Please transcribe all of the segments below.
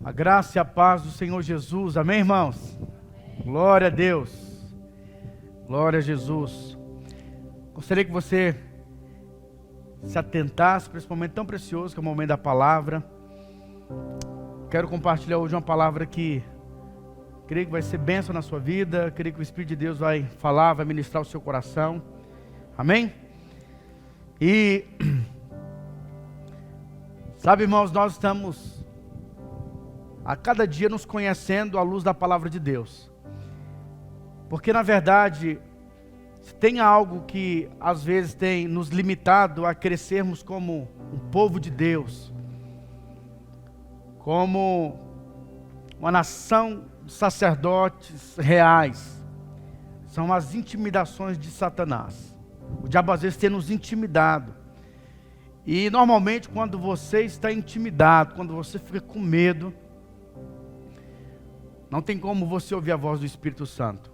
A graça e a paz do Senhor Jesus, amém, irmãos? Glória a Deus, glória a Jesus. Gostaria que você se atentasse para esse momento tão precioso que é o momento da palavra. Quero compartilhar hoje uma palavra que creio que vai ser bênção na sua vida. Creio que o Espírito de Deus vai falar, vai ministrar o seu coração, amém? E sabe, irmãos, nós estamos a cada dia nos conhecendo à luz da palavra de Deus. Porque na verdade, se tem algo que às vezes tem nos limitado a crescermos como um povo de Deus, como uma nação de sacerdotes reais, são as intimidações de Satanás. O diabo às vezes tem nos intimidado. E normalmente quando você está intimidado, quando você fica com medo, não tem como você ouvir a voz do Espírito Santo.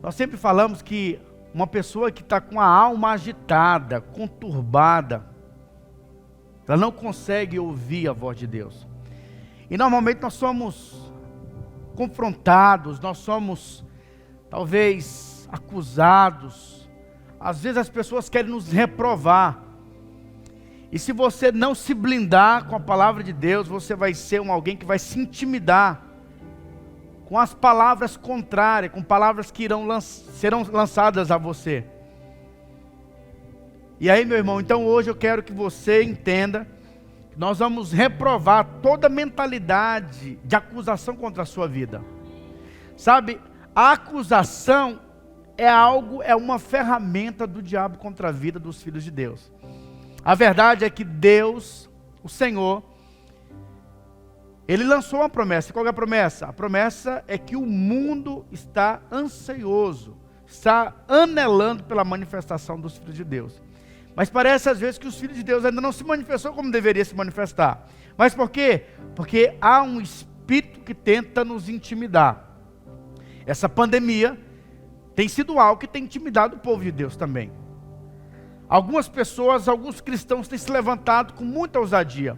Nós sempre falamos que uma pessoa que está com a alma agitada, conturbada, ela não consegue ouvir a voz de Deus. E normalmente nós somos confrontados, nós somos talvez acusados. Às vezes as pessoas querem nos reprovar. E se você não se blindar com a palavra de Deus, você vai ser alguém que vai se intimidar com as palavras contrárias, com palavras que serão lançadas a você. E aí, meu irmão, então hoje eu quero que você entenda que nós vamos reprovar toda mentalidade de acusação contra a sua vida. Sabe, a acusação é uma ferramenta do diabo contra a vida dos filhos de Deus. A verdade é que Deus, o Senhor, Ele lançou uma promessa. Qual é a promessa? A promessa é que o mundo está ansioso, está anelando pela manifestação dos filhos de Deus. Mas parece às vezes que os filhos de Deus ainda não se manifestou como deveria se manifestar. Mas por quê? Porque há um espírito que tenta nos intimidar. Essa pandemia tem sido algo que tem intimidado o povo de Deus também. Algumas pessoas, alguns cristãos têm se levantado com muita ousadia.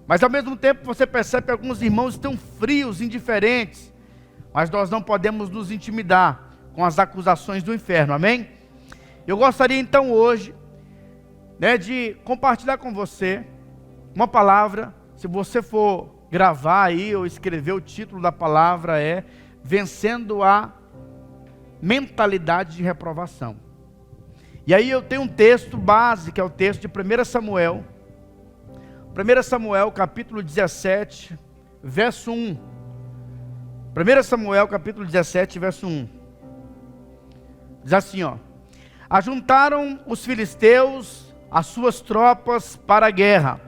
Mas ao mesmo tempo você percebe que alguns irmãos estão frios, indiferentes. Mas nós não podemos nos intimidar com as acusações do inferno, amém? Eu gostaria então hoje, de compartilhar com você uma palavra. Se você for gravar aí ou escrever, o título da palavra é Vencendo a Mentalidade de Reprovação. E aí eu tenho um texto base, que é o texto de 1 Samuel. 1 Samuel capítulo 17, verso 1. 1 Samuel capítulo 17, verso 1. Diz assim, ajuntaram os filisteus as suas tropas para a guerra,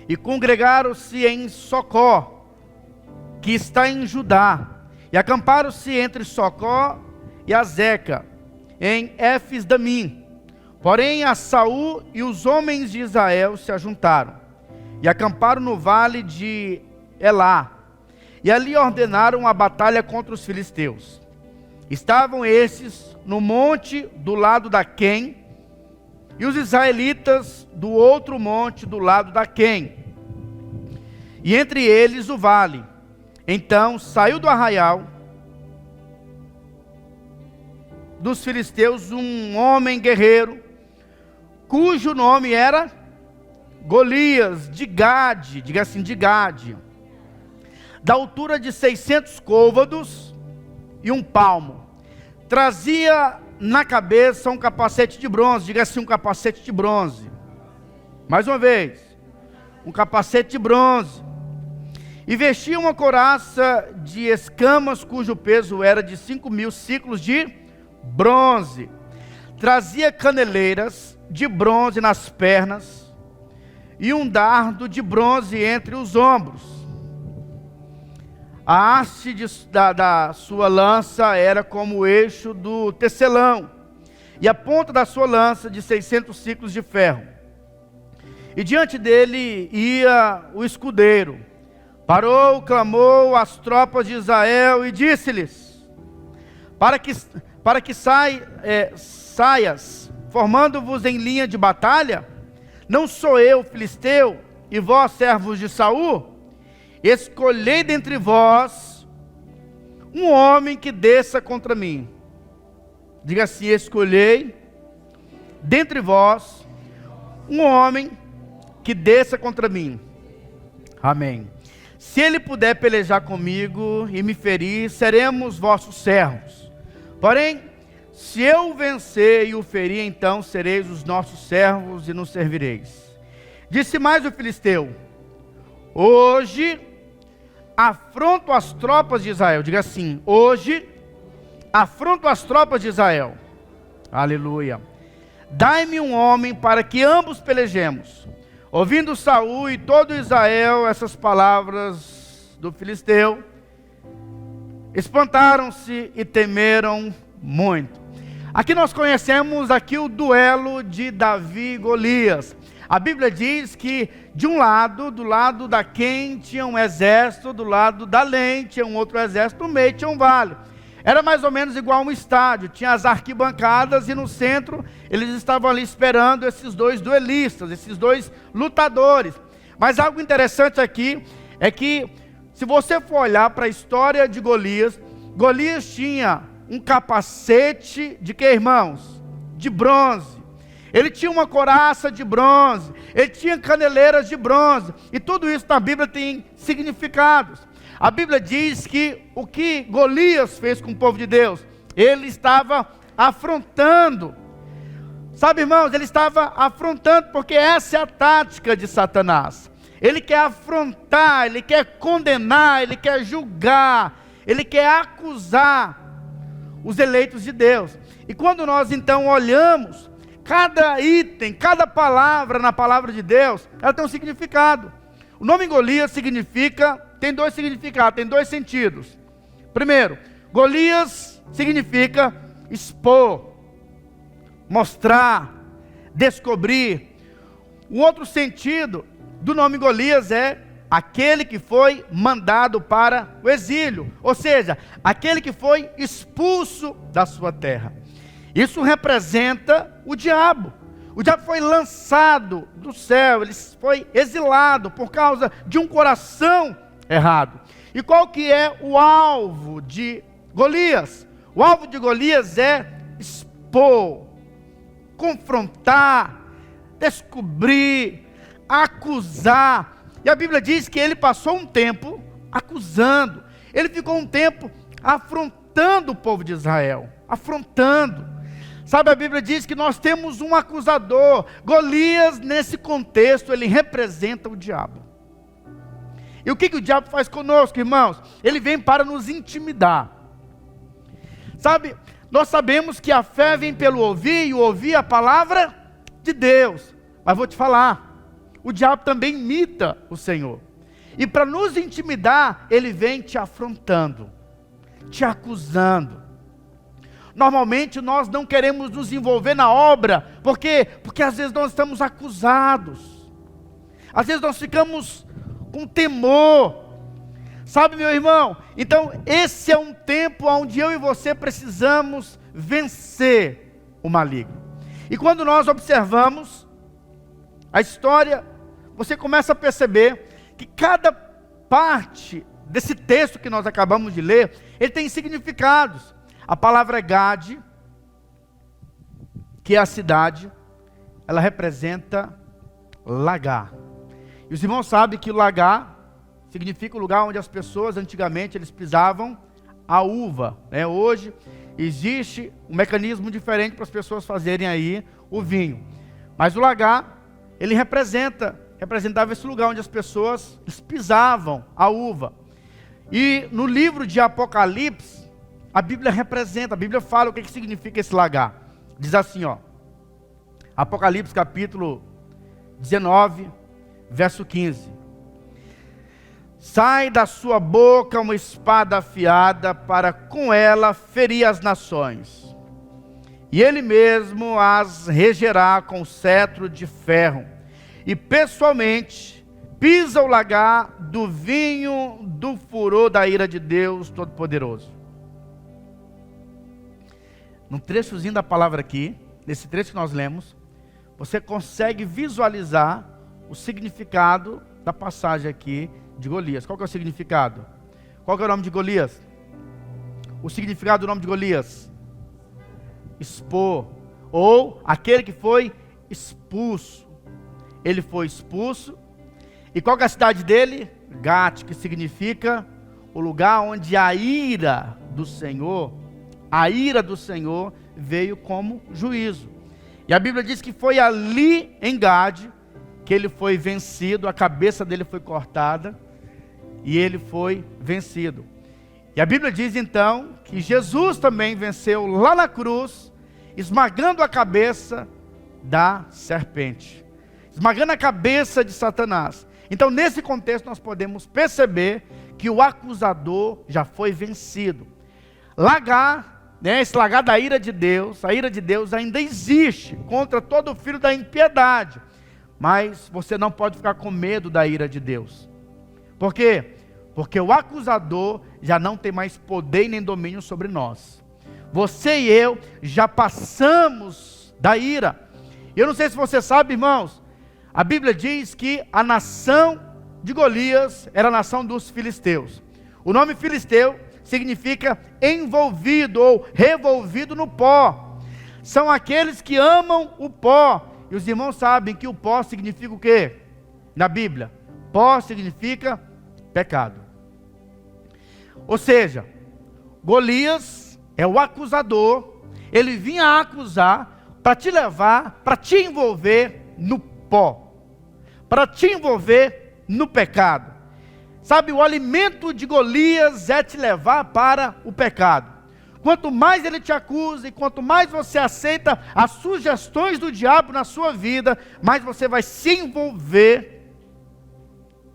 e congregaram-se em Socó, que está em Judá, e acamparam-se entre Socó e Azeca, em Éfes-Damim. Porém a Saul e os homens de Israel se ajuntaram, e acamparam no vale de Elá, e ali ordenaram a batalha contra os filisteus. Estavam estes no monte do lado da Quém, e os israelitas do outro monte do lado da Quém, e entre eles o vale. Então saiu do arraial dos filisteus um homem guerreiro, cujo nome era Golias, de Gade, diga assim, de Gade, da altura de 600 côvados e um palmo. Trazia na cabeça um capacete de bronze, diga assim, um capacete de bronze. Mais uma vez, um capacete de bronze. E vestia uma couraça de escamas, cujo peso era de 5.000 siclos de bronze. Trazia caneleiras de bronze nas pernas, e um dardo de bronze entre os ombros. A haste da sua lança era como o eixo do tecelão, e a ponta da sua lança de 600 siclos de ferro. E diante dele ia o escudeiro. Parou, clamou às tropas de Israel e disse-lhes: para que saias, formando-vos em linha de batalha? Não sou eu filisteu, e vós servos de Saul? escolhei dentre vós um homem que desça contra mim. Diga assim: escolhei dentre vós um homem que desça contra mim. Amém. Se ele puder pelejar comigo e me ferir, seremos vossos servos. Porém, se eu vencer e o ferir, então sereis os nossos servos e nos servireis. Disse mais o filisteu: hoje afronto as tropas de Israel. Diga assim: hoje afronto as tropas de Israel. Aleluia. Dai-me um homem para que ambos pelejemos. Ouvindo Saul e todo Israel essas palavras do filisteu, espantaram-se e temeram muito. Aqui nós conhecemos aqui o duelo de Davi e Golias. A Bíblia diz que de um lado, do lado da quem tinha um exército, do lado da além tinha um outro exército, no meio tinha um vale. Era mais ou menos igual a um estádio, tinha as arquibancadas e no centro eles estavam ali esperando esses dois duelistas, esses dois lutadores. Mas algo interessante aqui é que, se você for olhar para a história de Golias, Golias tinha um capacete de que, irmãos? De bronze. Ele tinha uma couraça de bronze, ele tinha caneleiras de bronze, e tudo isso na Bíblia tem significados. A Bíblia diz que o que Golias fez com o povo de Deus, ele estava afrontando. Sabe, irmãos, ele estava afrontando, porque essa é a tática de Satanás. Ele quer afrontar, ele quer condenar, ele quer julgar, ele quer acusar os eleitos de Deus. E quando nós então olhamos, cada item, cada palavra na palavra de Deus, ela tem um significado. O nome Golias tem dois significados, tem dois sentidos. Primeiro, Golias significa expor, mostrar, descobrir. Um outro sentido do nome Golias é aquele que foi mandado para o exílio, ou seja, aquele que foi expulso da sua terra. Isso representa o diabo. O diabo foi lançado do céu, ele foi exilado por causa de um coração errado. E qual que é o alvo de Golias? O alvo de Golias é expor, confrontar, descobrir, acusar. E a Bíblia diz que ele passou um tempo acusando. Ele ficou um tempo afrontando o povo de Israel. Afrontando. Sabe, a Bíblia diz que nós temos um acusador. Golias, nesse contexto, ele representa o diabo. E o que o diabo faz conosco, irmãos? Ele vem para nos intimidar. Sabe, nós sabemos que a fé vem pelo ouvir, e o ouvir a palavra de Deus. Mas vou te falar, o diabo também imita o Senhor. E para nos intimidar, ele vem te afrontando, te acusando. Normalmente nós não queremos nos envolver na obra. Por quê? Porque às vezes nós estamos acusados. Às vezes nós ficamos com temor. Sabe, meu irmão? Então esse é um tempo onde eu e você precisamos vencer o maligno. E quando nós observamos a história, você começa a perceber que cada parte desse texto que nós acabamos de ler, ele tem significados. A palavra Gade, que é a cidade, ela representa lagar. E os irmãos sabem que o lagar significa o lugar onde as pessoas antigamente eles pisavam a uva, né? Hoje existe um mecanismo diferente para as pessoas fazerem aí o vinho. Mas o lagar, ele representava esse lugar onde as pessoas pisavam a uva. E no livro de Apocalipse, a Bíblia fala o que significa esse lagar. Diz assim, ó, Apocalipse capítulo 19, verso 15. Sai da sua boca uma espada afiada para com ela ferir as nações. E ele mesmo as regerá com cetro de ferro. E pessoalmente pisa o lagar do vinho do furor da ira de Deus Todo-Poderoso. Num trechozinho da palavra aqui, nesse trecho que nós lemos, você consegue visualizar o significado da passagem aqui de Golias. Qual que é o significado? Qual que é o nome de Golias? O significado do nome de Golias: expor, ou aquele que foi expulso. Ele foi expulso. E qual que é a cidade dele? Gate, que significa o lugar onde a ira do Senhor veio como juízo. E a Bíblia diz que foi ali em Gade que ele foi vencido, a cabeça dele foi cortada e ele foi vencido. E a Bíblia diz então que Jesus também venceu lá na cruz, esmagando a cabeça da serpente, esmagando a cabeça de Satanás. Então, nesse contexto, nós podemos perceber que o acusador já foi vencido. Lagar, esse lagar da ira de Deus, a ira de Deus ainda existe contra todo filho da impiedade. Mas você não pode ficar com medo da ira de Deus. Por quê? Porque o acusador já não tem mais poder nem domínio sobre nós. Você e eu já passamos da ira. Eu não sei se você sabe, irmãos, a Bíblia diz que a nação de Golias era a nação dos filisteus. O nome filisteu significa envolvido ou revolvido no pó. São aqueles que amam o pó. E os irmãos sabem que o pó significa o quê? Na Bíblia, pó significa pecado. Ou seja, Golias é o acusador. Ele vinha acusar para te levar, para te envolver no pó, para te envolver no pecado. Sabe, o alimento de Golias é te levar para o pecado. Quanto mais ele te acusa e quanto mais você aceita as sugestões do diabo na sua vida, mais você vai se envolver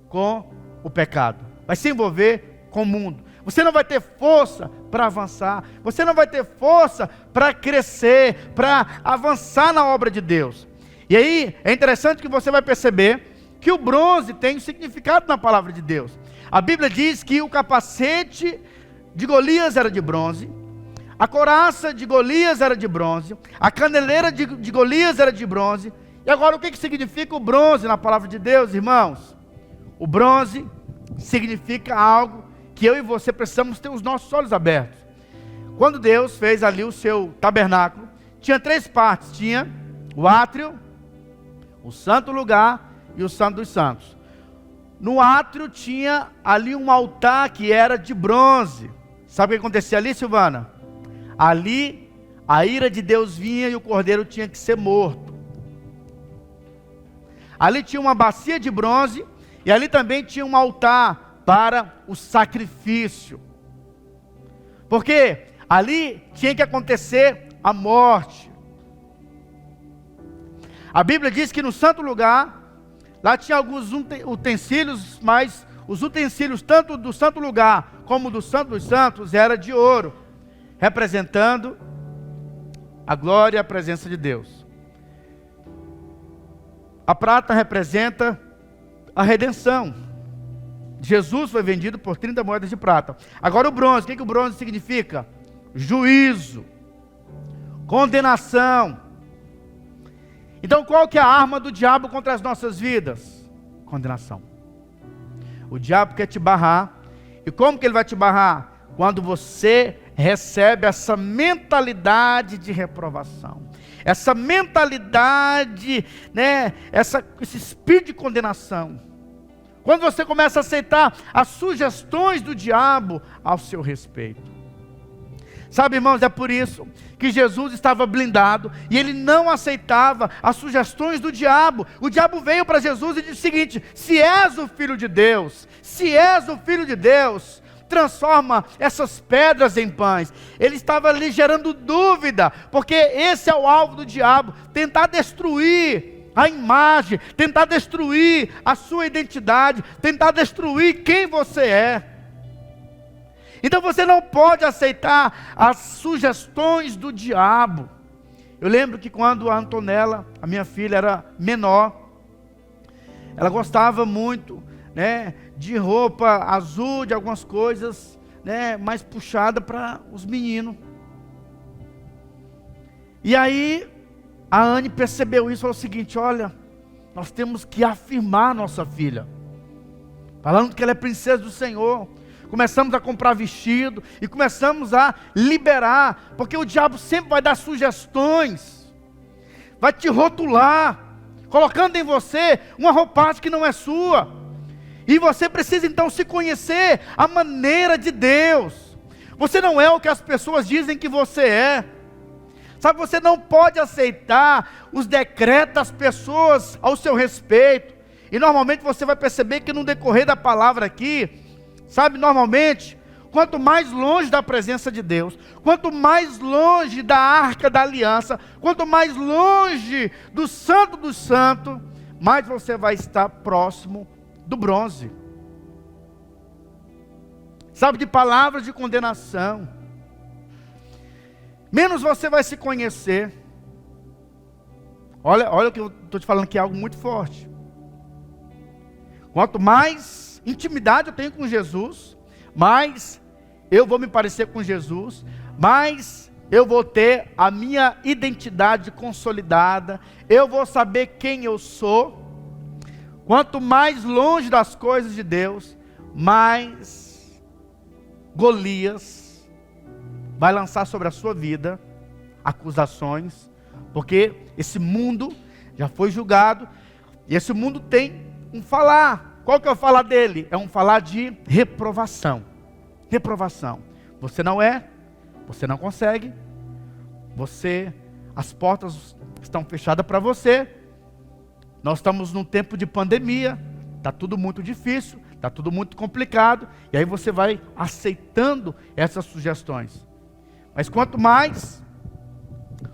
com o pecado, vai se envolver com o mundo. Você não vai ter força para avançar, você não vai ter força para crescer, para avançar na obra de Deus. E aí, é interessante que você vai perceber que o bronze tem um significado na palavra de Deus. A Bíblia diz que o capacete de Golias era de bronze, a couraça de Golias era de bronze, a caneleira de Golias era de bronze. E agora o que significa o bronze na palavra de Deus, irmãos? O bronze significa algo que eu e você precisamos ter os nossos olhos abertos. Quando Deus fez ali o seu tabernáculo, tinha 3 partes: tinha o átrio, o santo lugar e o santo dos santos. No átrio tinha ali um altar que era de bronze. Sabe o que acontecia ali, Silvana? Ali a ira de Deus vinha e o cordeiro tinha que ser morto. Ali tinha uma bacia de bronze e ali também tinha um altar para o sacrifício. Porque ali tinha que acontecer a morte. A Bíblia diz que no santo lugar, lá tinha alguns utensílios, mas os utensílios tanto do santo lugar como do santo dos santos era de ouro, representando a glória e a presença de Deus. A prata representa a redenção. Jesus foi vendido por 30 moedas de prata. Agora o bronze, o que o bronze significa? Juízo, condenação. Então qual que é a arma do diabo contra as nossas vidas? Condenação. O diabo quer te barrar. E como que ele vai te barrar? Quando você recebe essa mentalidade de reprovação, essa mentalidade, esse espírito de condenação. Quando você começa a aceitar as sugestões do diabo ao seu respeito. Sabe, irmãos, é por isso que Jesus estava blindado e ele não aceitava as sugestões do diabo. O diabo veio para Jesus e disse o seguinte: se és o Filho de Deus, transforma essas pedras em pães. Ele estava ali gerando dúvida, porque esse é o alvo do diabo, tentar destruir a imagem, tentar destruir a sua identidade, tentar destruir quem você é. Então você não pode aceitar as sugestões do diabo. Eu lembro que quando a Antonella, a minha filha, era menor, ela gostava muito, de roupa azul, de algumas coisas, mais puxada para os meninos. E aí a Anne percebeu isso e falou o seguinte: olha, nós temos que afirmar nossa filha. falando que ela é princesa do Senhor. Começamos a comprar vestido e começamos a liberar, porque o diabo sempre vai dar sugestões, vai te rotular, colocando em você uma roupagem que não é sua. E você precisa então se conhecer a maneira de Deus. Você não é o que as pessoas dizem que você é. Sabe, você não pode aceitar os decretos das pessoas ao seu respeito. E normalmente você vai perceber que no decorrer da palavra aqui, sabe, normalmente, quanto mais longe da presença de Deus, quanto mais longe da arca da aliança, quanto mais longe do santo dos santos, mais você vai estar próximo do bronze. Sabe, de palavras de condenação, menos você vai se conhecer. Olha o que eu estou te falando, que é algo muito forte. Quanto mais intimidade eu tenho com Jesus, mais eu vou me parecer com Jesus, mais eu vou ter a minha identidade consolidada, eu vou saber quem eu sou. Quanto mais longe das coisas de Deus, mais Golias vai lançar sobre a sua vida acusações, porque esse mundo já foi julgado, e esse mundo tem um falar. Qual que é o falar dele? É um falar de reprovação. Reprovação. Você não é, você não consegue, as portas estão fechadas para você. Nós estamos num tempo de pandemia, está tudo muito difícil, está tudo muito complicado, e aí você vai aceitando essas sugestões. Mas quanto mais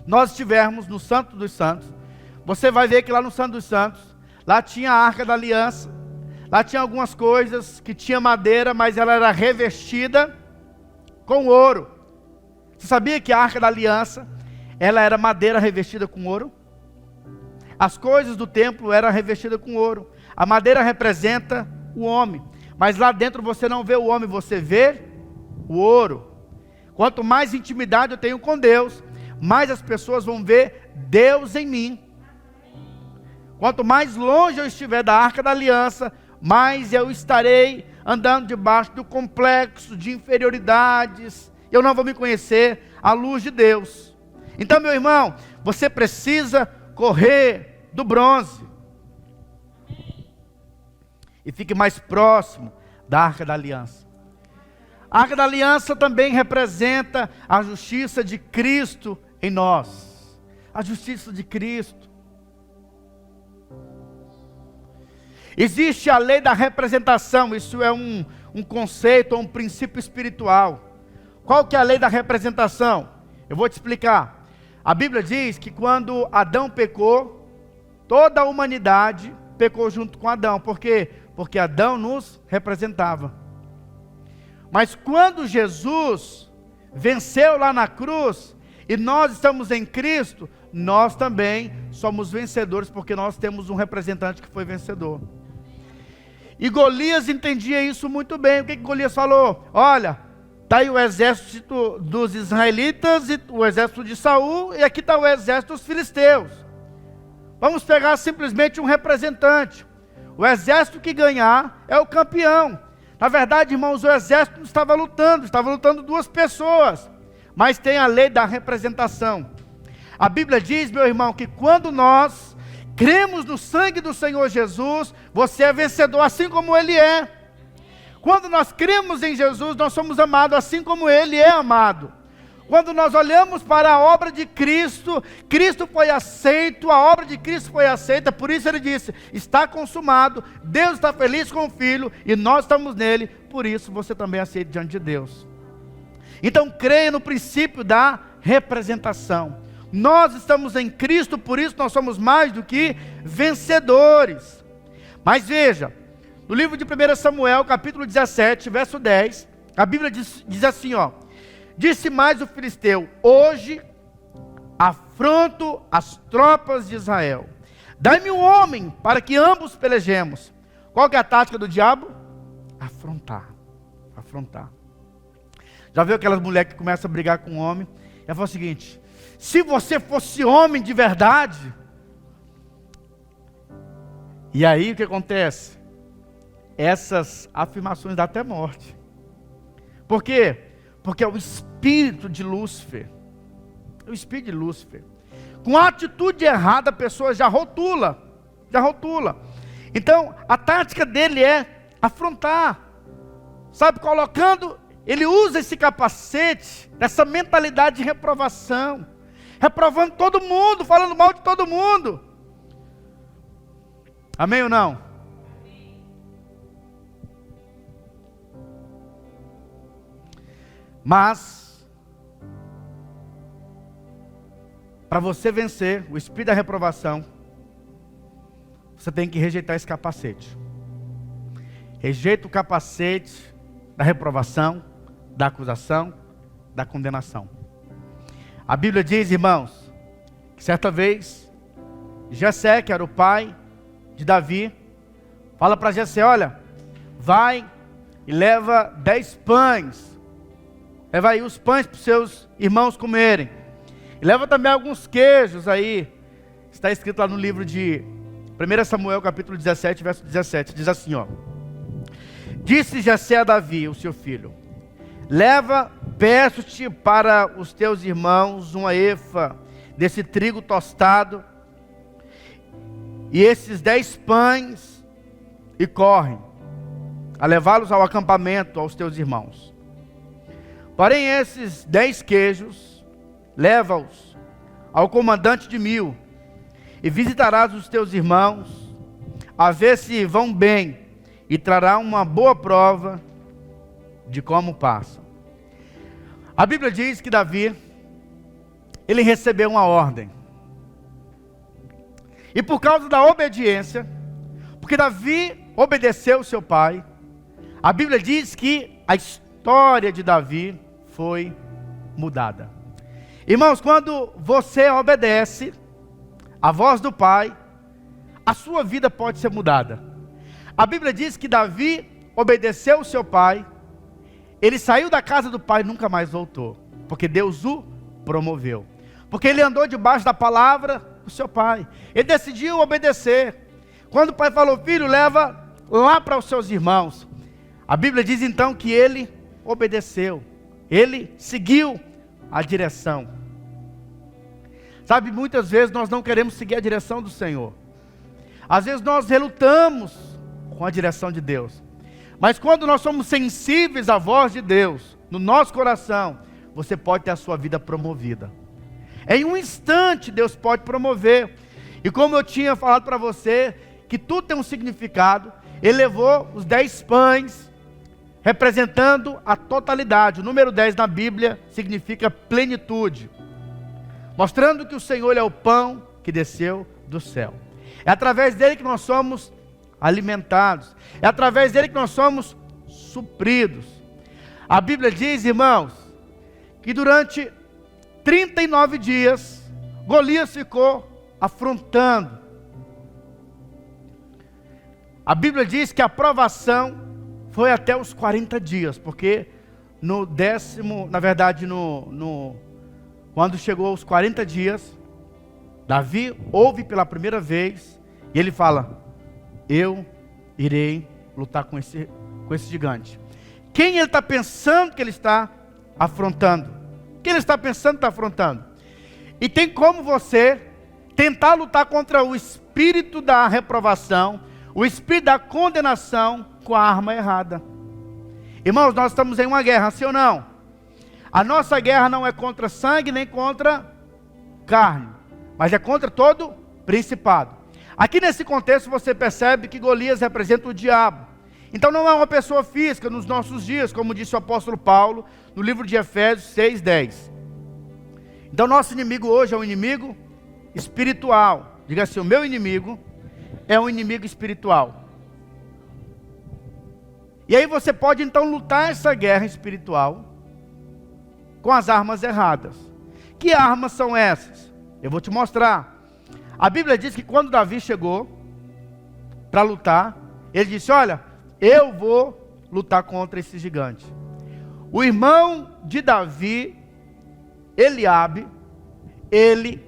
nós estivermos no Santo dos Santos, você vai ver que lá no Santo dos Santos, lá tinha a Arca da Aliança, lá tinha algumas coisas que tinha madeira, mas ela era revestida com ouro. Você sabia que a Arca da Aliança, ela era madeira revestida com ouro? As coisas do templo eram revestidas com ouro. A madeira representa o homem, mas lá dentro você não vê o homem, você vê o ouro. Quanto mais intimidade eu tenho com Deus, mais as pessoas vão ver Deus em mim. Quanto mais longe eu estiver da Arca da Aliança, mais eu estarei andando debaixo do complexo de inferioridades. Eu não vou me conhecer à luz de Deus. Então, meu irmão, você precisa correr do bronze. E fique mais próximo da Arca da Aliança. A Arca da Aliança também representa a justiça de Cristo em nós. A justiça de Cristo. Existe a lei da representação, isso é um conceito, um princípio espiritual. Qual que é a lei da representação? Eu vou te explicar. A Bíblia diz que quando Adão pecou, toda a humanidade pecou junto com Adão. Por quê? Porque Adão nos representava. Mas quando Jesus venceu lá na cruz, e nós estamos em Cristo, nós também somos vencedores, porque nós temos um representante que foi vencedor. E Golias entendia isso muito bem. O que Golias falou? Olha, está aí o exército dos israelitas, e o exército de Saul, e aqui está o exército dos filisteus. Vamos pegar simplesmente um representante. O exército que ganhar é o campeão. Na verdade, irmãos, o exército não estava lutando duas pessoas. Mas tem a lei da representação. A Bíblia diz, meu irmão, que quando nós cremos no sangue do Senhor Jesus, você é vencedor assim como Ele é. Quando nós cremos em Jesus, nós somos amados assim como Ele é amado. Quando nós olhamos para a obra de Cristo, Cristo foi aceito, a obra de Cristo foi aceita, por isso Ele disse, está consumado, Deus está feliz com o Filho, e nós estamos nele, por isso você também é aceito diante de Deus. Então creia no princípio da representação. Nós estamos em Cristo, por isso nós somos mais do que vencedores. Mas veja, no livro de 1 Samuel, capítulo 17, verso 10, a Bíblia diz assim, ó: disse mais o filisteu, hoje afronto as tropas de Israel. Dai-me um homem para que ambos pelejemos. Qual que é a tática do diabo? Afrontar. Já viu aquelas mulheres que começam a brigar com um homem? Ela fala o seguinte: se você fosse homem de verdade. E aí o que acontece? essas afirmações dão até morte. Por quê? Porque é o espírito de Lúcifer. É o espírito de Lúcifer. Com a atitude errada, a pessoa já rotula. Então, a tática dele é afrontar. Sabe, colocando, ele usa esse capacete, essa mentalidade de reprovação. Reprovando todo mundo, falando mal de todo mundo. Amém ou não? Mas, para você vencer o espírito da reprovação, você tem que rejeitar esse capacete. Rejeita o capacete da reprovação, da acusação, da condenação. A Bíblia diz, irmãos, que certa vez, Jessé, que era o pai de Davi, fala para Jessé, olha, vai e leva 10 pães. Leva aí os pães para os seus irmãos comerem. E leva também alguns queijos aí. Está escrito lá no livro de 1 Samuel, capítulo 17, verso 17. Diz assim, ó. Disse Jessé a Davi, o seu filho, leva, peço-te para os teus irmãos uma efa desse trigo tostado e esses 10 pães e correm a levá-los ao acampamento aos teus irmãos. Porém esses 10 queijos, leva-os ao comandante de 1000 e visitarás os teus irmãos, a ver se vão bem, e trará uma boa prova de como passam. A Bíblia diz que Davi, ele recebeu uma ordem. E por causa da obediência, porque Davi obedeceu seu pai, a Bíblia diz que a história de Davi foi mudada. Irmãos, quando você obedece a voz do pai, a sua vida pode ser mudada. A Bíblia diz que Davi obedeceu o seu pai, ele saiu da casa do pai e nunca mais voltou, porque Deus o promoveu, porque ele andou debaixo da palavra do seu pai, ele decidiu obedecer. Quando o pai falou, filho, leva lá para os seus irmãos, a Bíblia diz então que ele obedeceu, ele seguiu a direção. Sabe, muitas vezes nós não queremos seguir a direção do Senhor, às vezes nós relutamos com a direção de Deus, mas quando nós somos sensíveis à voz de Deus, no nosso coração, você pode ter a sua vida promovida. Em um instante Deus pode promover. E como eu tinha falado para você, que tudo tem um significado, ele levou os 10 pães, representando a totalidade. O número 10 na Bíblia significa plenitude, mostrando que o Senhor é o pão que desceu do céu. É através dele que nós somos alimentados, é através dele que nós somos supridos. A Bíblia diz, irmãos, que durante 39 dias, Golias ficou afrontando. A Bíblia diz que a provação foi até os 40 dias, porque no décimo, na verdade, quando chegou aos 40 dias, Davi ouve pela primeira vez, e ele fala, eu irei lutar com esse gigante. Quem ele está pensando que ele está afrontando? Quem ele está pensando que está afrontando? E tem como você tentar lutar contra o espírito da reprovação, o espírito da condenação com a arma errada. Irmãos, nós estamos em uma guerra, sim ou não? A nossa guerra não é contra sangue nem contra carne, mas é contra todo principado. Aqui nesse contexto você percebe que Golias representa o diabo. Então não é uma pessoa física nos nossos dias, como disse o apóstolo Paulo no livro de Efésios 6:10. Então nosso inimigo hoje é um inimigo espiritual. Diga assim, o meu inimigo é um inimigo espiritual. E aí você pode então lutar essa guerra espiritual com as armas erradas. Que armas são essas? Eu vou te mostrar. A Bíblia diz que quando Davi chegou para lutar, ele disse, olha, eu vou lutar contra esse gigante. O irmão de Davi, Eliabe, ele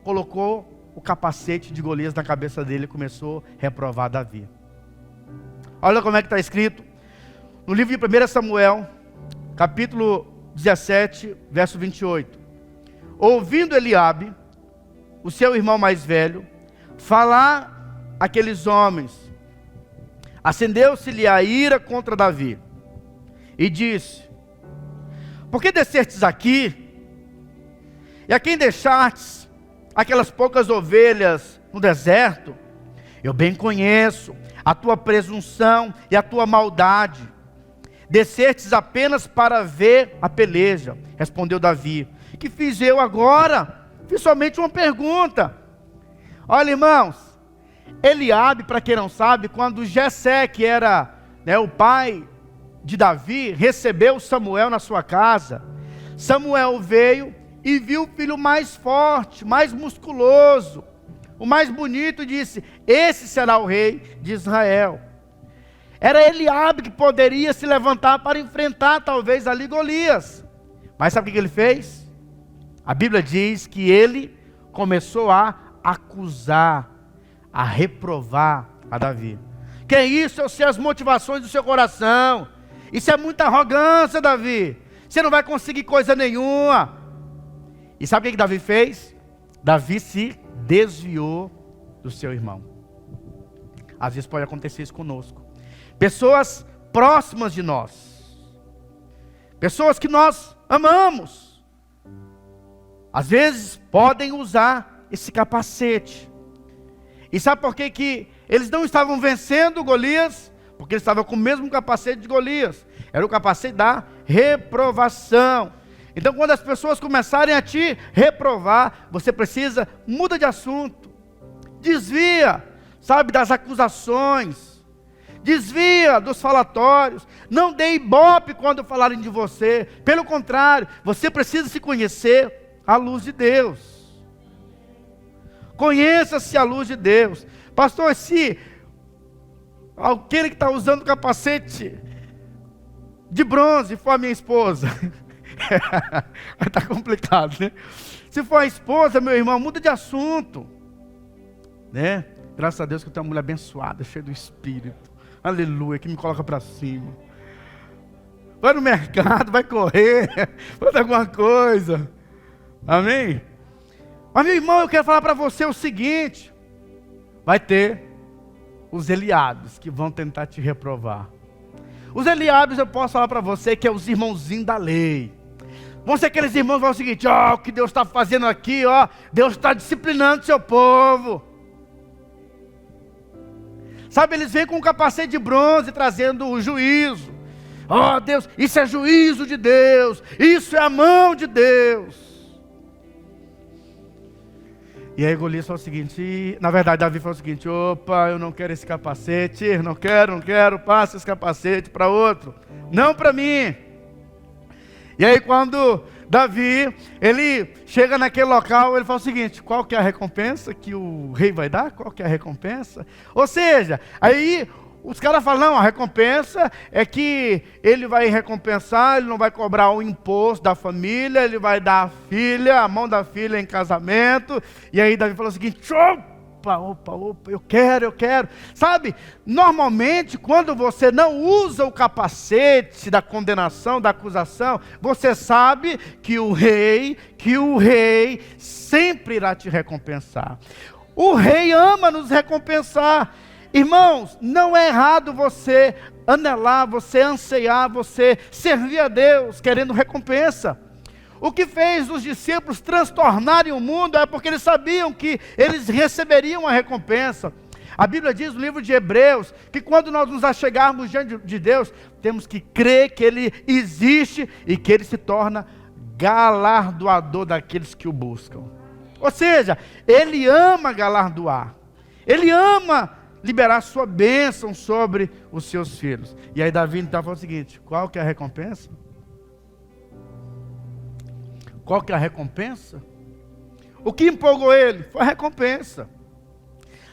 colocou o capacete de Golias na cabeça dele e começou a reprovar Davi. Olha como é que está escrito. No livro de 1 Samuel, capítulo 17, verso 28. Ouvindo Eliabe, o seu irmão mais velho, falar aqueles homens, acendeu-se-lhe a ira contra Davi, e disse: por que descestes aqui? E a quem deixastes aquelas poucas ovelhas no deserto? Eu bem conheço a tua presunção e a tua maldade. Descestes apenas para ver a peleja. Respondeu Davi: que fiz eu agora? Fiz somente uma pergunta. Olha, irmãos, Eliabe, para quem não sabe, quando Jessé, que era o pai de Davi, recebeu Samuel na sua casa, Samuel veio e viu o filho mais forte, mais musculoso, o mais bonito, e disse: esse será o rei de Israel. Era Eliabe que poderia se levantar para enfrentar talvez ali Golias. Mas sabe o que ele fez? A Bíblia diz que ele começou a acusar, a reprovar a Davi. Que isso? Eu sei as motivações do seu coração. Isso é muita arrogância, Davi. Você não vai conseguir coisa nenhuma. E sabe o que Davi fez? Davi se desviou do seu irmão. Às vezes pode acontecer isso conosco. Pessoas próximas de nós, pessoas que nós amamos, às vezes podem usar esse capacete. E sabe por que que eles não estavam vencendo Golias? Porque eles estavam com o mesmo capacete de Golias. Era o capacete da reprovação. Então, quando as pessoas começarem a te reprovar, você precisa, muda de assunto, desvia, sabe, das acusações, desvia dos falatórios, não dê ibope quando falarem de você. Pelo contrário, você precisa se conhecer à luz de Deus. Conheça-se à luz de Deus. Pastor, se aquele que está usando o capacete de bronze for a minha esposa, está complicado, né? Se for a esposa, meu irmão, muda de assunto, né? Graças a Deus que eu tenho uma mulher abençoada, cheia do Espírito, aleluia, que me coloca para cima. Vai no mercado, vai correr, vai dar alguma coisa, amém? Mas, meu irmão, eu quero falar para você o seguinte: vai ter os Eliabes que vão tentar te reprovar. Os Eliabes, eu posso falar para você que é os irmãozinhos da lei. Vão ser aqueles irmãos que falam o seguinte: ó, o que Deus está fazendo aqui, ó, Deus está disciplinando o seu povo. Sabe, eles vêm com um capacete de bronze trazendo o juízo. Ó, Deus, isso é juízo de Deus, isso é a mão de Deus. E aí Golias falou o seguinte, na verdade Davi falou o seguinte: opa, eu não quero esse capacete, não quero, passa esse capacete para outro, não para mim. E aí quando Davi, ele chega naquele local, ele fala o seguinte: qual que é a recompensa que o rei vai dar? Qual que é a recompensa? Ou seja, aí os caras falam: não, a recompensa é que ele vai recompensar, ele não vai cobrar o imposto da família, ele vai dar a filha, a mão da filha em casamento. E aí Davi falou o seguinte: opa, eu quero. Sabe, normalmente quando você não usa o capacete da condenação, da acusação, você sabe que o rei sempre irá te recompensar. O rei ama nos recompensar. Irmãos, não é errado você anelar, você anseiar, você servir a Deus querendo recompensa. O que fez os discípulos transtornarem o mundo é porque eles sabiam que eles receberiam a recompensa. A Bíblia diz no livro de Hebreus que quando nós nos achegarmos diante de Deus, temos que crer que Ele existe e que Ele se torna galardoador daqueles que o buscam. Ou seja, Ele ama galardoar, Ele ama liberar sua bênção sobre os seus filhos. E aí Davi então falou o seguinte: qual que é a recompensa? Qual que é a recompensa? O que empolgou ele? Foi a recompensa.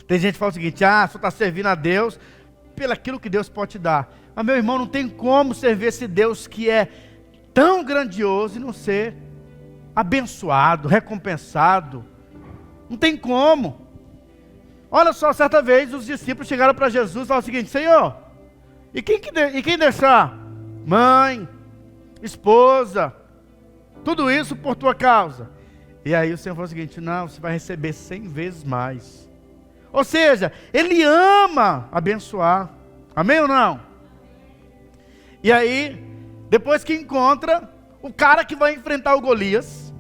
Tem gente que fala o seguinte: você está servindo a Deus pelo aquilo que Deus pode te dar. Mas, meu irmão, não tem como servir esse Deus que é tão grandioso e não ser abençoado, recompensado. Não tem como. Olha só, certa vez os discípulos chegaram para Jesus e falaram o seguinte: Senhor, E quem deixar? Mãe, esposa, tudo isso por tua causa. E aí o Senhor falou o seguinte: não, você vai receber 100 vezes mais. Ou seja, Ele ama abençoar. Amém ou não? E aí, depois que encontra o cara que vai enfrentar o Golias,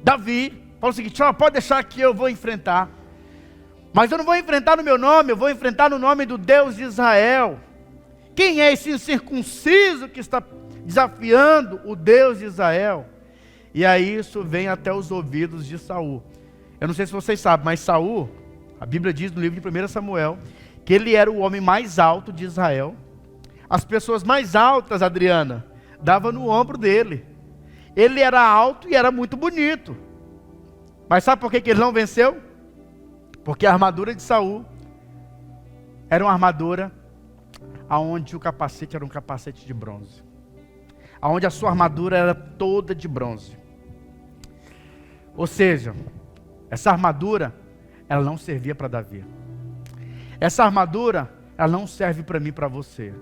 Davi, fala o seguinte: ó, pode deixar que eu vou enfrentar. Mas eu não vou enfrentar no meu nome, eu vou enfrentar no nome do Deus de Israel. Quem é esse incircunciso que está desafiando o Deus de Israel? E aí isso vem até os ouvidos de Saul. Eu não sei se vocês sabem, mas Saul, a Bíblia diz no livro de 1 Samuel, que ele era o homem mais alto de Israel. As pessoas mais altas, Adriana, davam no ombro dele. Ele era alto e era muito bonito. Mas sabe por que ele não venceu? Porque a armadura de Saul era uma armadura aonde o capacete era um capacete de bronze. Aonde a sua armadura era toda de bronze. Ou seja, essa armadura, ela não servia para Davi. Essa armadura, ela não serve para mim e para você.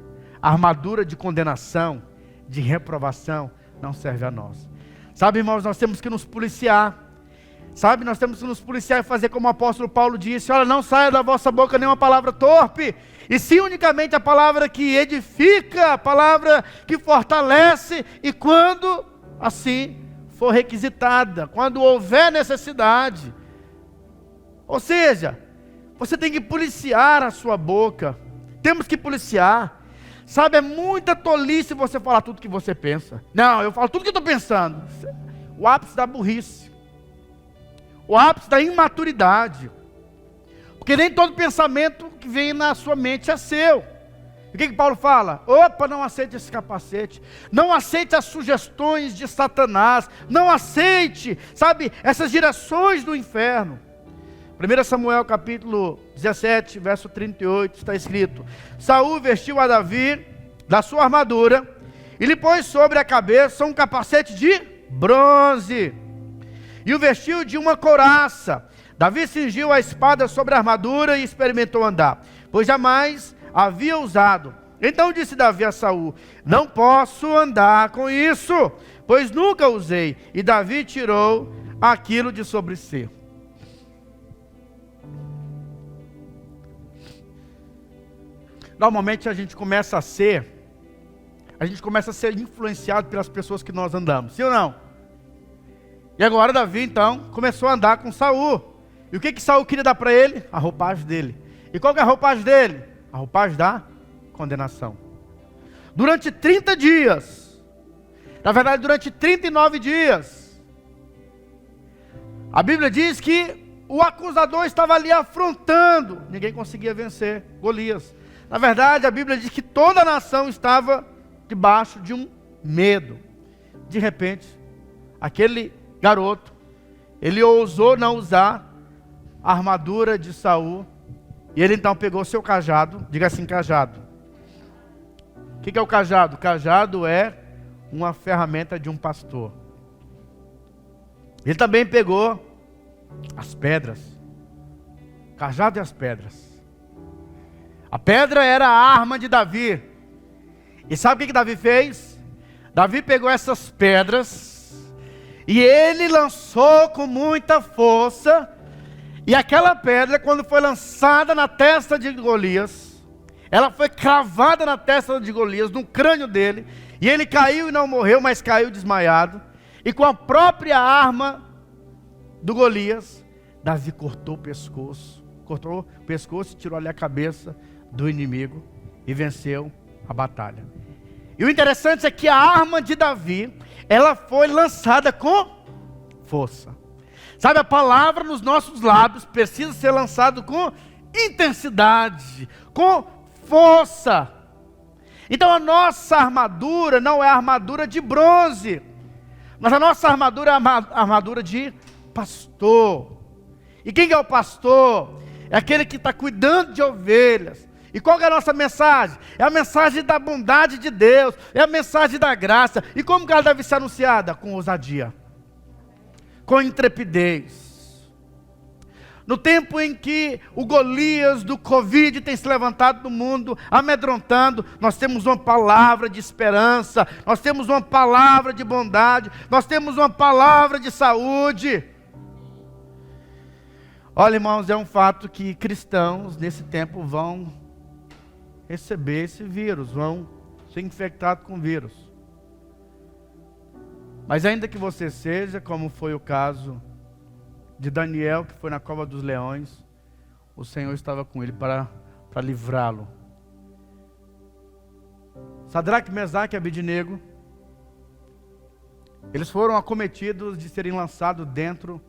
A armadura de condenação, de reprovação, não serve a nós. Sabe, irmãos, nós temos que nos policiar. Sabe, nós temos que nos policiar e fazer como o apóstolo Paulo disse: olha, não saia da vossa boca nenhuma palavra torpe, e sim unicamente a palavra que edifica, a palavra que fortalece, e quando assim for requisitada, quando houver necessidade. Ou seja, você tem que policiar a sua boca. Temos que policiar. Sabe, é muita tolice você falar tudo que você pensa. Não, eu falo tudo que eu estou pensando. O ápice da burrice. O ápice da imaturidade. Porque nem todo pensamento que vem na sua mente é seu. O que Paulo fala? Opa, não aceite esse capacete. Não aceite as sugestões de Satanás. Não aceite, sabe, essas direções do inferno. 1 Samuel capítulo 17, verso 38, está escrito: Saul vestiu a Davi da sua armadura e lhe pôs sobre a cabeça um capacete de bronze e o vestiu de uma couraça. Davi cingiu a espada sobre a armadura e experimentou andar, pois jamais havia usado. Então disse Davi a Saul: não posso andar com isso, pois nunca usei. E Davi tirou aquilo de sobre si. Normalmente a gente começa a ser influenciado pelas pessoas que nós andamos, sim ou não? E agora Davi então começou a andar com Saul. E o que Saul queria dar para ele? A roupagem dele. E qual que é a roupagem dele? A roupagem da condenação. Durante 30 dias, na verdade durante 39 dias, a Bíblia diz que o acusador estava ali afrontando, ninguém conseguia vencer Golias. Na verdade, a Bíblia diz que toda a nação estava debaixo de um medo. De repente, aquele garoto, ele ousou não usar a armadura de Saul, e ele então pegou seu cajado, diga assim, cajado. O que é o cajado? O cajado é uma ferramenta de um pastor. Ele também pegou as pedras, cajado e as pedras. A pedra era a arma de Davi. E sabe o que Davi fez? Davi pegou essas pedras e ele lançou com muita força. E aquela pedra, quando foi lançada na testa de Golias, ela foi cravada na testa de Golias, no crânio dele. E ele caiu e não morreu, mas caiu desmaiado. E com a própria arma do Golias, Davi cortou o pescoço e tirou ali a cabeça do inimigo e venceu a batalha. E o interessante é que a arma de Davi, ela foi lançada com força. Sabe, a palavra nos nossos lábios precisa ser lançada com intensidade, com força. Então a nossa armadura não é a armadura de bronze, mas a nossa armadura é a armadura de pastor. E quem é o pastor? É aquele que está cuidando de ovelhas. E qual é a nossa mensagem? É a mensagem da bondade de Deus, é a mensagem da graça. E como que ela deve ser anunciada? Com ousadia, com intrepidez. No tempo em que o Golias do Covid tem se levantado no mundo, amedrontando, nós temos uma palavra de esperança, nós temos uma palavra de bondade, nós temos uma palavra de saúde. Olha, irmãos, é um fato que cristãos nesse tempo vão receber esse vírus, vão ser infectados com vírus. Mas ainda que você seja, como foi o caso de Daniel, que foi na cova dos leões, o Senhor estava com ele para livrá-lo. Sadraque, Mesaque e Abednego, eles foram acometidos de serem lançados dentro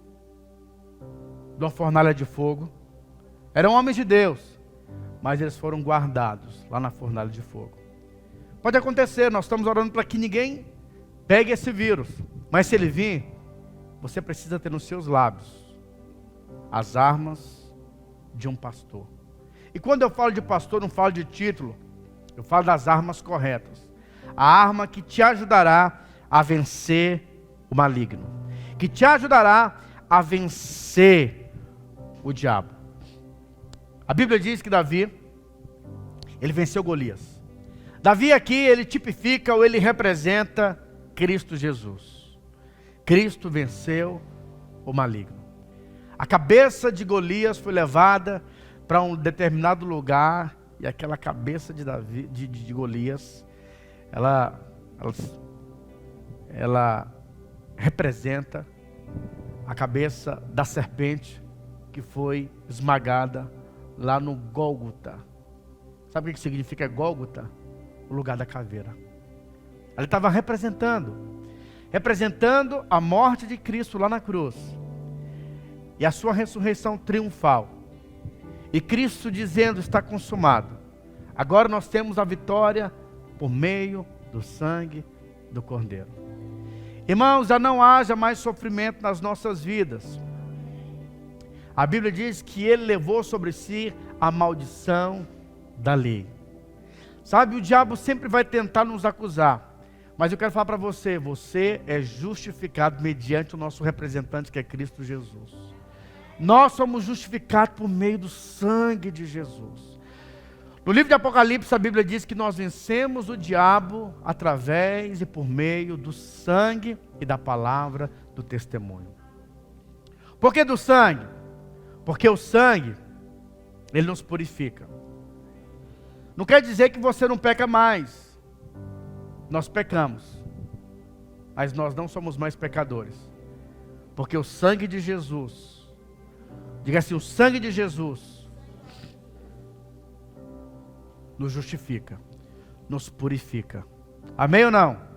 de uma fornalha de fogo. Eram homens de Deus, mas eles foram guardados lá na fornalha de fogo. Pode acontecer, nós estamos orando para que ninguém pegue esse vírus, mas se ele vir, você precisa ter nos seus lábios as armas de um pastor. E quando eu falo de pastor, não falo de título, eu falo das armas corretas. A arma que te ajudará a vencer o maligno, que te ajudará a vencer o diabo. A Bíblia diz que Davi, ele venceu Golias. Davi aqui, ele tipifica ou ele representa Cristo Jesus. Cristo venceu o maligno. A cabeça de Golias foi levada para um determinado lugar, e aquela cabeça de Davi, de Golias, ela representa a cabeça da serpente que foi esmagada lá no Gólgota. Sabe o que significa Gólgota? O lugar da caveira. Ele estava representando a morte de Cristo lá na cruz e a sua ressurreição triunfal, e Cristo dizendo: está consumado. Agora nós temos a vitória por meio do sangue do Cordeiro. Irmãos, já não haja mais sofrimento nas nossas vidas. A Bíblia diz que Ele levou sobre si a maldição da lei. Sabe, o diabo sempre vai tentar nos acusar, mas eu quero falar para você, você é justificado mediante o nosso representante, que é Cristo Jesus. Nós somos justificados por meio do sangue de Jesus. No livro de Apocalipse, a Bíblia diz que nós vencemos o diabo através e por meio do sangue e da palavra do testemunho. Por que do sangue? Porque o sangue, ele nos purifica. Não quer dizer que você não peca mais. Nós pecamos, mas nós não somos mais pecadores, porque o sangue de Jesus, diga assim, o sangue de Jesus nos justifica, nos purifica. Amém ou não?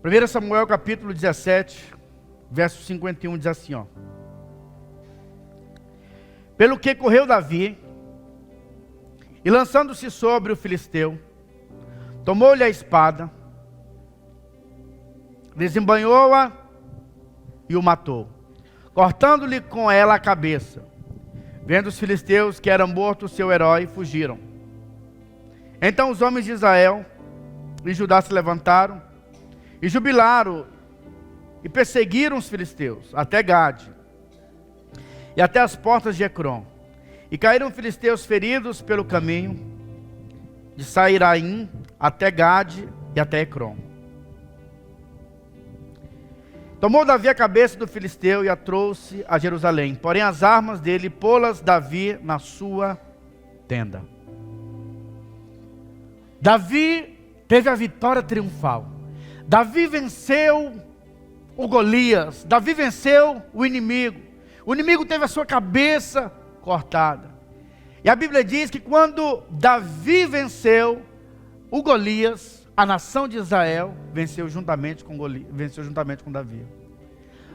Primeiro Samuel capítulo 17, verso 51 diz assim, ó: pelo que correu Davi, e lançando-se sobre o filisteu, tomou-lhe a espada, desembanhou-a e o matou, cortando-lhe com ela a cabeça. Vendo os filisteus que era morto o seu herói, fugiram. Então os homens de Israel e Judá se levantaram e jubilaram e perseguiram os filisteus até Gade e até as portas de Ecrom. E caíram filisteus feridos pelo caminho de Sairaim até Gade e até Ecrom. Tomou Davi a cabeça do filisteu e a trouxe a Jerusalém. Porém as armas dele pô-las Davi na sua tenda. Davi teve a vitória triunfal. Davi venceu o Golias. Davi venceu o inimigo. O inimigo teve a sua cabeça cortada. E a Bíblia diz que quando Davi venceu o Golias, a nação de Israel venceu juntamente com Davi.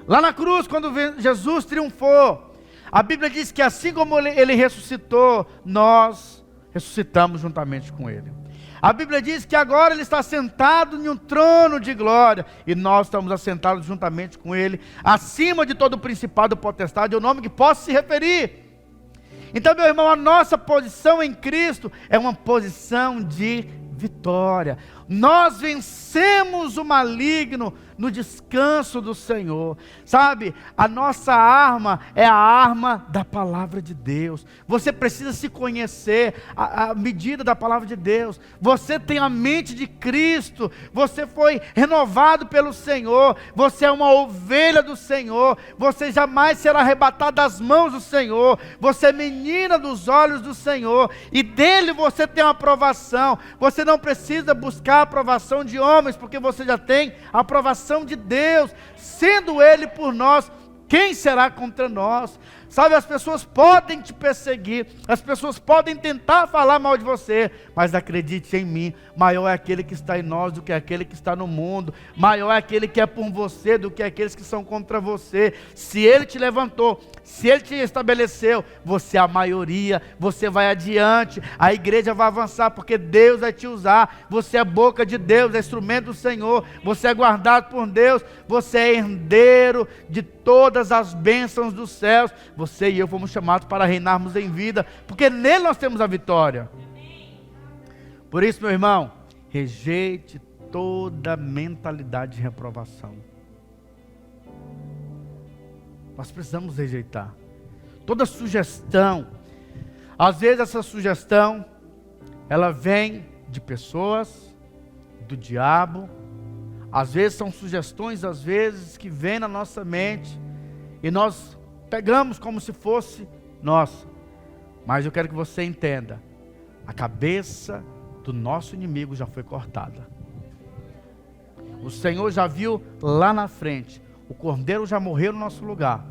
Lá na cruz, quando Jesus triunfou, a Bíblia diz que assim como ele ressuscitou, nós ressuscitamos juntamente com ele. A Bíblia diz que agora ele está sentado em um trono de glória, e nós estamos assentados juntamente com ele, acima de todo principado e potestade, é o nome que posso se referir. Então, meu irmão, a nossa posição em Cristo é uma posição de vitória. Nós vencemos o maligno no descanso do Senhor. Sabe, a nossa arma é a arma da palavra de Deus. Você precisa se conhecer à medida da palavra de Deus. Você tem a mente de Cristo. Você foi renovado pelo Senhor. Você é uma ovelha do Senhor. Você jamais será arrebatado das mãos do Senhor. Você é menina dos olhos do Senhor. E dele você tem uma aprovação. Você não precisa buscar a aprovação de homens, porque você já tem a aprovação de Deus. Sendo Ele por nós, quem será contra nós? Sabe, as pessoas podem te perseguir, as pessoas podem tentar falar mal de você, mas acredite em mim, maior é aquele que está em nós do que aquele que está no mundo, maior é aquele que é por você do que aqueles que são contra você. Se Ele te levantou, se Ele te estabeleceu, você é a maioria, você vai adiante, a igreja vai avançar, porque Deus vai te usar. Você é boca de Deus, é instrumento do Senhor, você é guardado por Deus, você é herdeiro de todas as bênçãos dos céus. Você e eu fomos chamados para reinarmos em vida, porque nele nós temos a vitória. Por isso, meu irmão, rejeite toda mentalidade de reprovação. Nós precisamos rejeitar toda sugestão. Às vezes essa sugestão, ela vem de pessoas, do diabo. Às vezes são sugestões, às vezes, que vêm na nossa mente, e nós pegamos como se fosse nossa. Mas eu quero que você entenda, a cabeça do nosso inimigo já foi cortada. O Senhor já viu lá na frente, o Cordeiro já morreu no nosso lugar.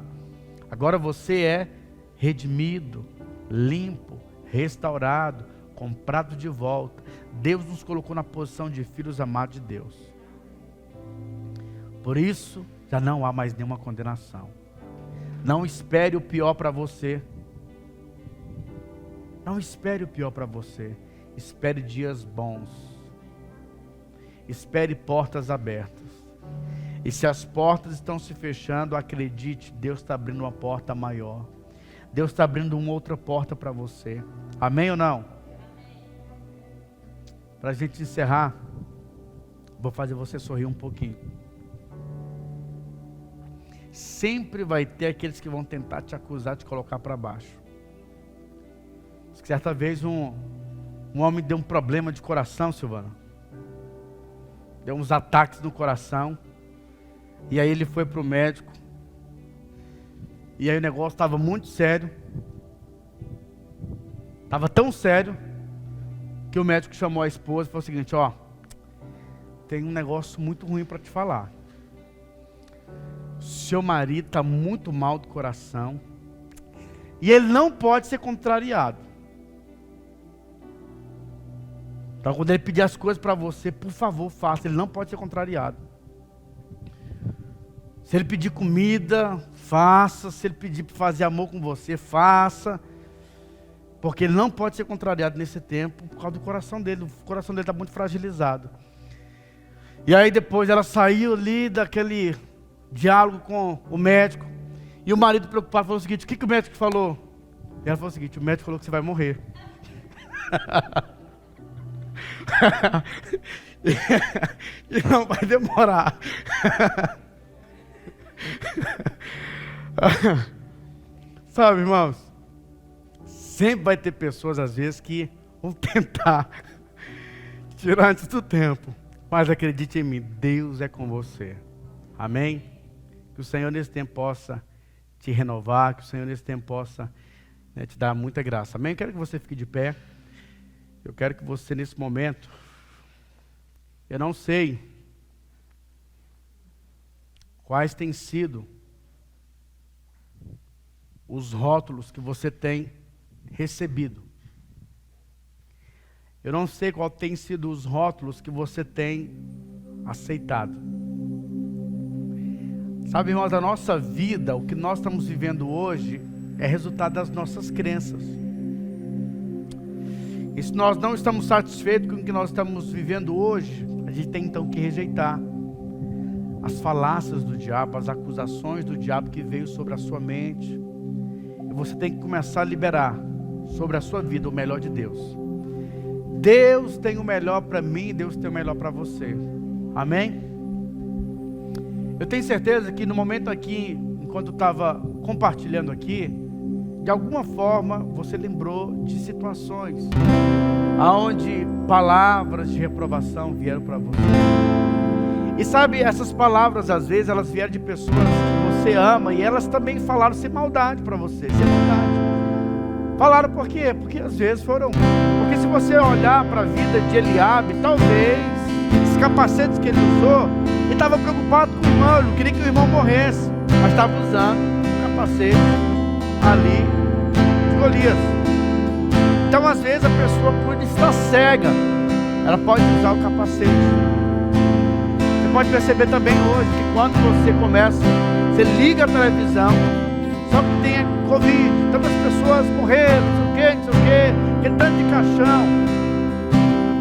Agora você é redimido, limpo, restaurado, comprado de volta. Deus nos colocou na posição de filhos amados de Deus. Por isso, já não há mais nenhuma condenação. Não espere o pior para você. Não espere o pior para você. Espere dias bons. Espere portas abertas. E se as portas estão se fechando, acredite, Deus está abrindo uma porta maior. Deus está abrindo uma outra porta para você. Amém ou não? Para a gente encerrar, vou fazer você sorrir um pouquinho. Sempre vai ter aqueles que vão tentar te acusar, te colocar para baixo. Certa vez um homem deu um problema de coração, Silvana. Deu uns ataques no coração. E aí ele foi para o médico. E aí o negócio estava muito sério. Estava tão sério que o médico chamou a esposa e falou o seguinte: ó, tem um negócio muito ruim para te falar. Seu marido está muito mal do coração e ele não pode ser contrariado. Então quando ele pedir as coisas para você, por favor, faça. Ele não pode ser contrariado. Se ele pedir comida, faça. Se ele pedir para fazer amor com você, faça. Porque ele não pode ser contrariado nesse tempo por causa do coração dele. O coração dele está muito fragilizado. E aí depois ela saiu ali daquele diálogo com o médico, e o marido preocupado falou o seguinte: o que o médico falou? E ela falou o seguinte: o médico falou que você vai morrer. E não vai demorar. Sabe, irmãos, sempre vai ter pessoas às vezes que vão tentar tirar antes do tempo, mas acredite em mim, Deus é com você. Amém? Que o Senhor nesse tempo possa te renovar, que o Senhor nesse tempo possa, né, te dar muita graça. Amém? Eu quero que você fique de pé. Eu quero que você nesse momento, eu não sei quais têm sido os rótulos que você tem recebido. Eu não sei qual tem sido os rótulos que você tem aceitado. Sabe, irmãos, a nossa vida, o que nós estamos vivendo hoje, é resultado das nossas crenças. E se nós não estamos satisfeitos com o que nós estamos vivendo hoje, a gente tem então que rejeitar as falácias do diabo, as acusações do diabo que veio sobre a sua mente. E você tem que começar a liberar sobre a sua vida o melhor de Deus. Deus tem o melhor para mim, Deus tem o melhor para você. Amém? Eu tenho certeza que no momento aqui, enquanto eu estava compartilhando aqui, de alguma forma você lembrou de situações aonde palavras de reprovação vieram para você. E sabe, essas palavras às vezes elas vieram de pessoas que você ama e elas também falaram sem maldade para você, sem maldade. Falaram por quê? Porque às vezes foram... Porque se você olhar para a vida de Eliabe, talvez esses capacetes que ele usou, ele estava preocupado com o irmão, ele não queria que o irmão morresse, mas estava usando o capacete ali de Golias. Então às vezes a pessoa, por estar cega, ela pode usar o capacete. Você pode perceber também hoje que quando você começa, você liga a televisão, só que tem Covid, tantas pessoas morreram, não sei o que, aquele tanto de caixão.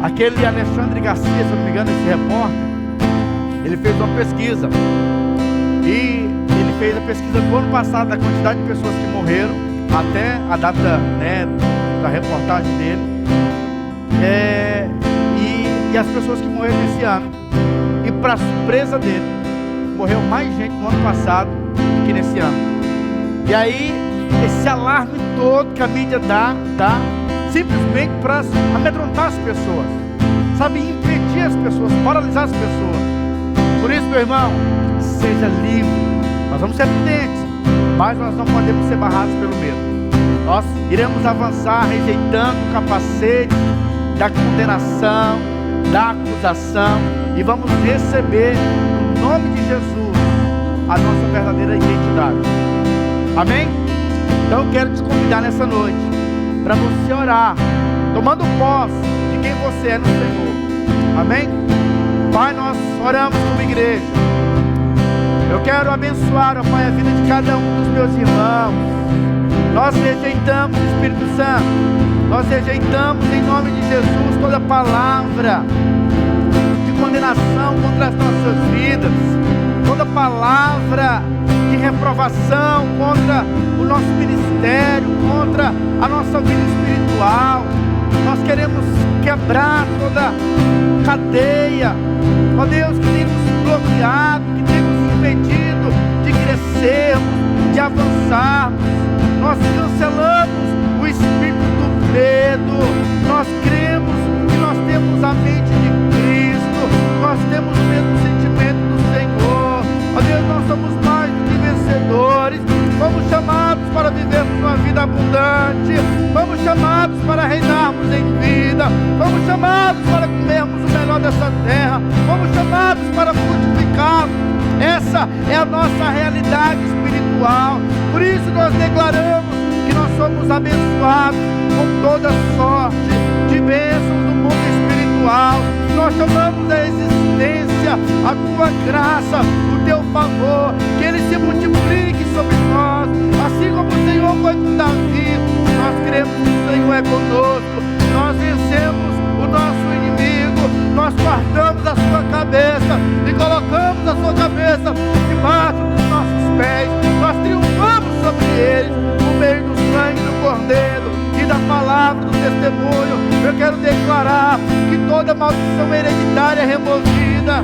Aquele Alexandre Garcia, se não me engano, esse repórter, ele fez uma pesquisa. E ele fez a pesquisa do ano passado da quantidade de pessoas que morreram, até a data, né, da reportagem dele. E as pessoas que morreram esse ano. E para surpresa dele, morreu mais gente no ano passado do que nesse ano. E aí, esse alarme todo que a mídia dá simplesmente para amedrontar as pessoas, sabe, impedir as pessoas, paralisar as pessoas. Por isso, meu irmão, seja livre. Nós vamos ser prudentes, mas nós não podemos ser barrados pelo medo. Nós iremos avançar rejeitando o capacete da condenação, da acusação, e vamos receber, no nome de Jesus, a nossa verdadeira identidade. Amém? Então eu quero te convidar nessa noite para você orar, tomando posse de quem você é no Senhor. Amém? Pai, nós oramos como igreja. Eu quero abençoar, ó Pai, a vida de cada um dos meus irmãos. Nós rejeitamos, Espírito Santo, nós rejeitamos em nome de Jesus toda palavra de condenação contra as nossas vidas, toda palavra de reprovação contra o nosso ministério, contra a nossa vida espiritual. Nós queremos quebrar toda cadeia, ó Deus, que tem nos bloqueado, que tem nos impedido de crescermos, de avançarmos. Nós cancelamos o espírito do medo. Nós cremos que nós temos a mente de Cristo, nós temos o mesmo sentimento do Senhor. Ó Deus, nós somos mais do que vencedores. Fomos chamados para vivermos uma vida abundante. Fomos chamados para reinarmos em vida. Fomos chamados para comermos o melhor dessa terra. Fomos chamados para frutificarmos. Essa é a nossa realidade espiritual. Por isso nós declaramos que nós somos abençoados com toda sorte de bênçãos no mundo espiritual. Nós chamamos a existência, a tua graça, o teu favor, que ele se multiplique sobre nós, assim como o Senhor foi com Davi. Nós cremos que o Senhor é conosco. Nós vencemos o nosso inimigo. Nós guardamos a sua cabeça e colocamos a sua cabeça debaixo dos nossos pés. Nós triunfamos sobre eles por meio do sangue do Cordeiro e da palavra do testemunho. Eu quero declarar que toda maldição hereditária é removida,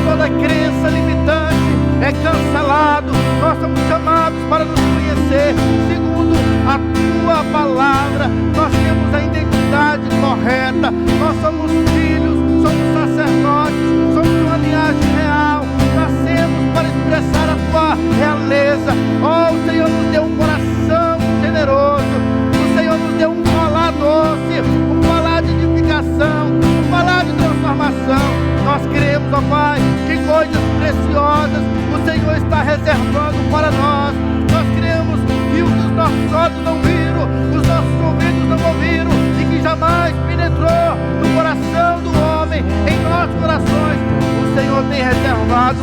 toda crença limitante é cancelado. Nós somos chamados para nos conhecer segundo a tua palavra. Nós temos a identidade correta. Nós somos filhos, somos sacerdotes, somos uma linhagem real. Nascemos para expressar a tua realeza. Oh, o Senhor nos deu um coração generoso. O Senhor nos deu um falar doce, um falar de edificação, um falar de transformação. Nós queremos, ó Pai, que coisas preciosas o Senhor está reservando para nós. Nós queremos que o que os nossos olhos não viram, os nossos ouvidos não ouviram, e que jamais penetrou no coração do homem, em nossos corações, o Senhor tem reservado,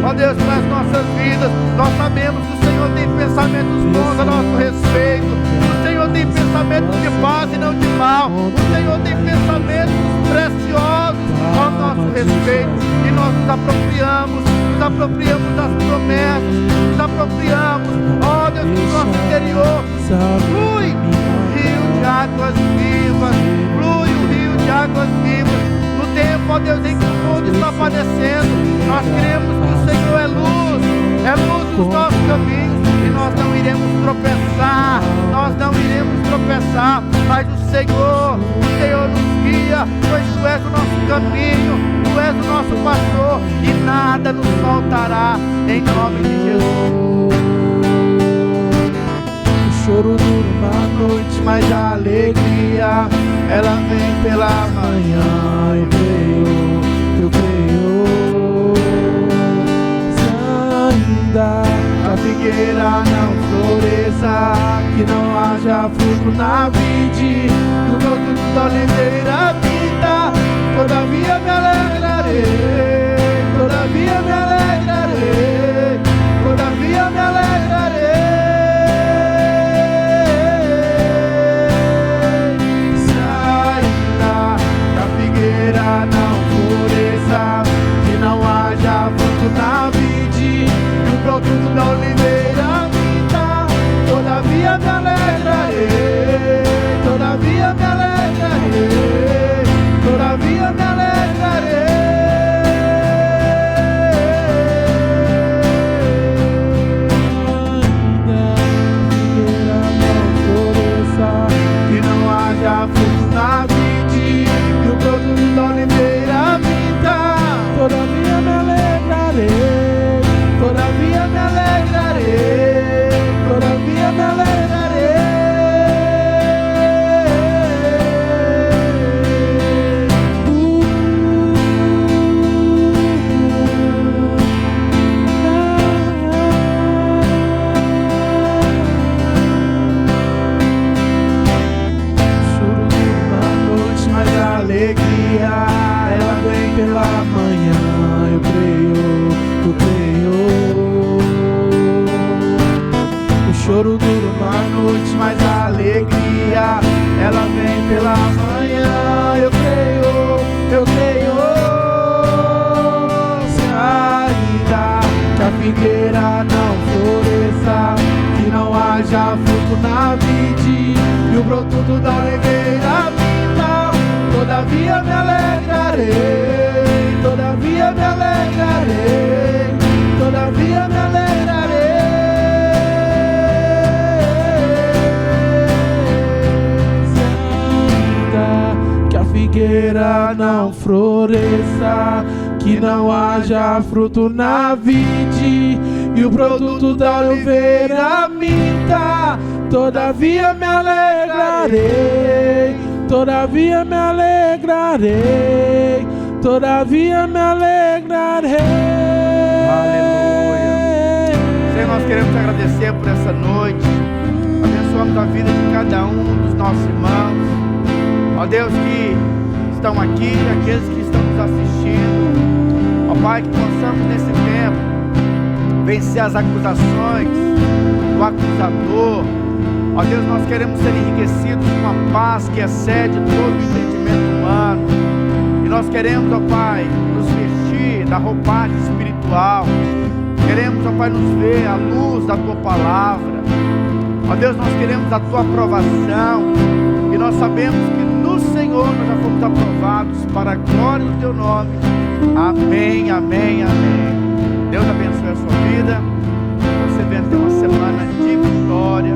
ó Deus, para as nossas vidas. Nós sabemos que o Senhor tem pensamentos bons a nosso respeito. O Senhor tem pensamentos de paz e não de mal. O Senhor tem pensamentos preciosos ao nosso respeito. E nós nos apropriamos apropriamos das promessas, nos apropriamos, ó Deus, do nosso interior. Flui o rio de águas vivas, flui o rio de águas vivas. No tempo, ó Deus, em que o mundo está padecendo, nós cremos que o Senhor é luz dos nossos caminhos, e nós não iremos tropeçar, mas o Senhor nos guia, pois Tu és o nosso caminho, Tu és o nosso pastor, e nada nos faltará, em nome de Jesus. O choro dura uma noite, mas a alegria, ela vem pela manhã. Eu creio, ainda a figueira não floresça, que não haja fruto na vide, no broto da oliveira pinta. Todavia me alegrarei, todavia me alegrarei, todavia me alegrarei. Se ainda a figueira não floresça, que não haja fruto na vide, no broto da oliveira pinta. Todavia me alegrarei, todavia me alegrarei, todavia me alegrarei. Ainda não floresça, que não haja fruto na vide, e o broto da oliveira pinta. Todavia me alegrarei, todavia me alegrarei, todavia me alegrarei. Choro de uma noite, mas a alegria, ela vem pela manhã. Eu creio, eu creio. O choro dura uma noite, mas a alegria, ela vem pela manhã. Eu creio, eu creio. Se ainda que a figueira não floresça, que não haja fruto na vide, e o broto da oliveira pinta. Todavia me alegrarei, todavia me alegrarei, todavia me alegrarei. Se ainda que a figueira não floresça, que não haja fruto na vide, e o produto da oliveira minta. Todavia me alegrarei, todavia me alegrarei, todavia me alegrarei. Aleluia. Senhor, nós queremos te agradecer por essa noite. Abençoamos a vida de cada um dos nossos irmãos, ó Deus, que estão aqui, aqueles que estão nos assistindo. Ó Pai, que possamos nesse tempo vencer as acusações do acusador. Ó Deus, nós queremos ser enriquecidos com a paz que excede todo o entendimento humano. E nós queremos, ó Pai, nos vestir da roupagem espiritual. Queremos, ó Pai, nos ver à luz da Tua Palavra. Ó Deus, nós queremos a Tua aprovação. E nós sabemos que no Senhor nós já fomos aprovados para a glória do Teu nome. Amém, amém, amém. Deus abençoe a sua vida. Você venha ter uma semana de vitória.